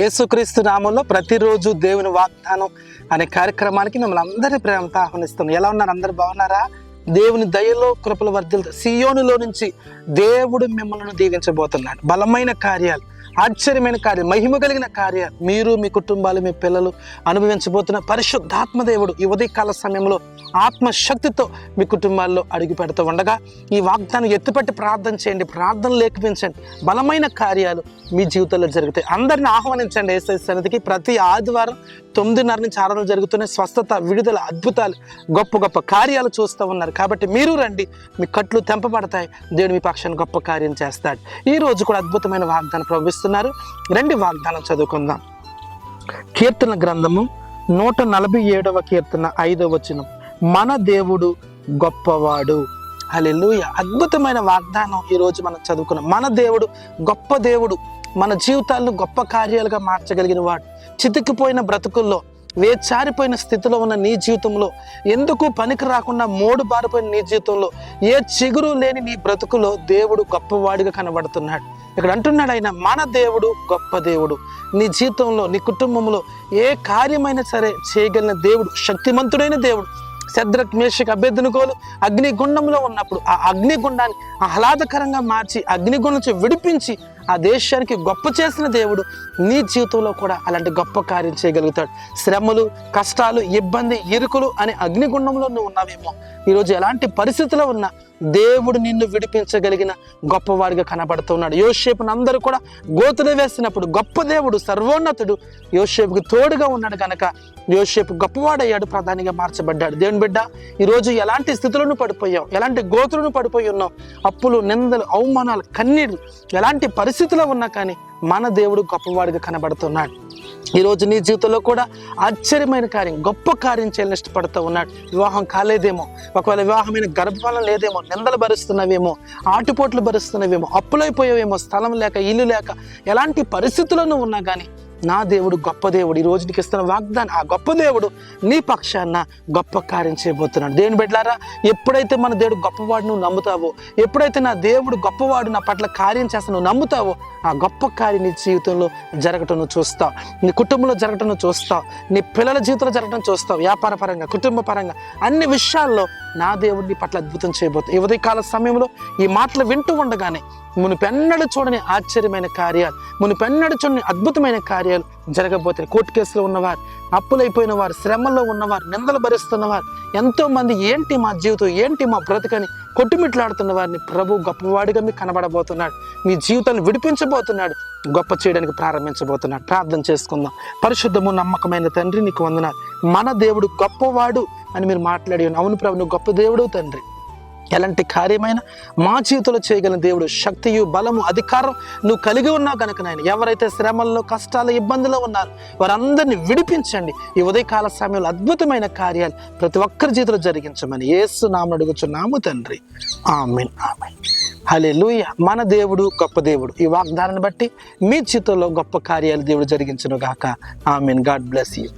యేసుక్రీస్తు నామంలో ప్రతిరోజు దేవుని వాగ్దానం అనే కార్యక్రమానికి మిమ్మల్ని అందరి ప్రేమతో ఆహ్వానిస్తున్నాం. ఎలా ఉన్నారు? అందరు బాగున్నారా? దేవుని దయలో కృపల వర్ధిల్లుతాయి. సియోనులో నుంచి దేవుడు మిమ్మల్ని దీవించబోతున్నాడు. బలమైన కార్యాలు, ఆశ్చర్యమైన కార్యాలు, మహిమ కలిగిన కార్యాలు మీరు, మీ కుటుంబాలు, మీ పిల్లలు అనుభవించబోతున్న పరిశుద్ధాత్మ దేవుడు ఈ ఉదయకాల సమయంలో ఆత్మశక్తితో మీ కుటుంబాల్లో అడుగు పెడుతూ ఉండగా ఈ వాగ్దానం ఎత్తుపట్టి ప్రార్థన చేయండి, ప్రార్థన లేఖించండి. బలమైన కార్యాలు మీ జీవితంలో జరుగుతాయి. అందరిని ఆహ్వానించండి యేసయ్య సన్నిధికి. ప్రతి ఆదివారం 9:30 నుంచి ఆరాధన జరుగుతున్నాయి. స్వస్థత, విడుదల, అద్భుతాలు, గొప్ప గొప్ప కార్యాలు చూస్తూ ఉన్నారు. కాబట్టి మీరు రండి, మీ కట్లు తెంపబడతాయి. దేవుడు మీ పక్షాన్ని గొప్ప కార్యం చేస్తాడు. ఈ రోజు కూడా అద్భుతమైన వాగ్దానం ప్రవహిస్తున్నారు. రండి వాగ్దానం చదువుకుందాం. కీర్తన గ్రంథము 147వ కీర్తన 5వ వచనం. మన దేవుడు గొప్పవాడు. హల్లెలూయా. అద్భుతమైన వాగ్దానం ఈరోజు మనం చదువుకున్నాం. మన దేవుడు గొప్ప దేవుడు. మన జీవితాలను గొప్ప కార్యాలుగా మార్చగలిగిన వాడు. చితికిపోయిన బ్రతుకుల్లో, వేచారిపోయిన స్థితిలో ఉన్న నీ జీవితంలో, ఎందుకు పనికి రాకుండా మోడు బారిపోయిన నీ జీవితంలో, ఏ చిగురు లేని నీ బ్రతుకులో దేవుడు గొప్పవాడిగా కనబడుతున్నాడు. ఇక్కడ అంటున్నాడు ఆయన, మన దేవుడు గొప్ప దేవుడు. నీ జీవితంలో, నీ కుటుంబంలో ఏ కార్యమైనా సరే చేయగలిగిన దేవుడు, శక్తిమంతుడైన దేవుడు. శద్రక్, మేషక్, అబేద్నెగోలు అగ్నిగుండంలో ఉన్నప్పుడు ఆ అగ్నిగుండాన్ని ఆహ్లాదకరంగా మార్చి అగ్నిగుండం నుంచి విడిపించి ఆ దేశానికి గొప్ప చేసిన దేవుడు నీ జీవితంలో కూడా అలాంటి గొప్ప కార్యం చేయగలుగుతాడు. శ్రమలు, కష్టాలు, ఇబ్బంది, ఇరుకులు అనే అగ్నిగుండంలో నువ్వు ఉన్నావేమో. ఈరోజు ఎలాంటి పరిస్థితిలో ఉన్నా దేవుడు నిన్ను విడిపించగలిగిన గొప్పవాడిగా కనబడుతున్నాడు. యోసేపును అందరూ కూడా గోతులు వేసినప్పుడు గొప్ప దేవుడు, సర్వోన్నతుడు యోసేపుకు తోడుగా ఉన్నాడు కనుక యోసేపు గొప్పవాడయ్యాడు, ప్రధానిగా మార్చబడ్డాడు. దేవుని బిడ్డ, ఈరోజు ఎలాంటి స్థితులను పడిపోయావు, ఎలాంటి గోతులను పడిపోయి ఉన్నావు, అప్పులు, నిందలు, అవమానాలు, కన్నీళ్లు, ఎలాంటి పరిస్థితిలో ఉన్నా కానీ మన దేవుడు గొప్పవాడిగా కనబడుతున్నాడు. ఈరోజు నీ జీవితంలో కూడా ఆశ్చర్యమైన కార్యం, గొప్ప కార్యం చేయాలని ఇష్టపడుతూ ఉన్నాడు. వివాహం కాలేదేమో, ఒకవేళ వివాహమైన గర్భఫలం లేదేమో, నిందలు భరిస్తున్నవేమో, ఆటుపోట్లు భరిస్తున్నవేమో, అప్పులైపోయావేమో, స్థలం లేక, ఇల్లు లేక, ఎలాంటి పరిస్థితుల్లో ఉన్నా కానీ నా దేవుడు గొప్ప దేవుడు. ఈ రోజు నీకు ఇస్తున్న వాగ్దానం, ఆ గొప్ప దేవుడు నీ పక్షాన గొప్ప కార్యం చేయబోతున్నాడు. దేవుని బిడ్డలారా, ఎప్పుడైతే మన దేవుడు గొప్పవాడు నువ్వు నమ్ముతావో, ఎప్పుడైతే నా దేవుడు గొప్పవాడు నా పట్ల కార్యం చేస్తా నువ్వు నమ్ముతావో, ఆ గొప్ప కార్యం నీ జీవితంలో జరగటం నువ్వు చూస్తావు, నీ కుటుంబంలో జరగటం నువ్వు చూస్తావు, నీ పిల్లల జీవితంలో జరగటం చూస్తావు. వ్యాపార పరంగా, కుటుంబ పరంగా, అన్ని విషయాల్లో నా దేవుడు నీ పట్ల అద్భుతం చేయబోతుంది. ఈ ఉదయకాల సమయంలో ఈ మాటలు వింటూ ఉండగానే మునుపెన్నడు చూడని ఆశ్చర్యమైన కార్యాలు, మునుపెన్నడు చూడని అద్భుతమైన కార్యాలు జరగబోతాయి. కోర్టు కేసులో ఉన్నవారు, అప్పులైపోయిన వారు, శ్రమల్లో ఉన్నవారు, నిందలు భరిస్తున్నవారు, ఎంతో మంది ఏంటి మా జీవితం, ఏంటి మా బ్రతుకని కొట్టుమిట్లాడుతున్న వారిని ప్రభు గొప్పవాడిగా మీకు కనబడబోతున్నాడు. మీ జీవితాన్ని విడిపించబోతున్నాడు, గొప్ప చేయడానికి ప్రారంభించబోతున్నాడు. ప్రార్థన చేసుకుందాం. పరిశుద్ధము, నమ్మకమైన తండ్రి, నీకు వందనాలు. మన దేవుడు గొప్పవాడు అని మీరు మాట్లాడి, అవును ప్రభు, నువ్వు గొప్ప దేవుడు తండ్రి. ఎలాంటి కార్యమైనా మా జీవితంలో చేయగలిగిన దేవుడు, శక్తియు, బలము, అధికారం నువ్వు కలిగి ఉన్నావు కనుక నాయన, ఎవరైతే శ్రమల్లో, కష్టాలు, ఇబ్బందుల్లో ఉన్నారో వారందరినీ విడిపించండి. ఈ ఉదయకాల సమయంలో అద్భుతమైన కార్యాలు ప్రతి ఒక్కరి జీవితంలో జరిగించమని యేసు నామమున అడుగుచున్నాము తండ్రి. ఆమేన్, ఆమేన్. హల్లెలూయా. మన దేవుడు గొప్ప దేవుడు. ఈ వాగ్దానాన్ని బట్టి మీ జీవితంలో గొప్ప కార్యాలు దేవుడు జరిగించును గాక. ఆమేన్. God bless you.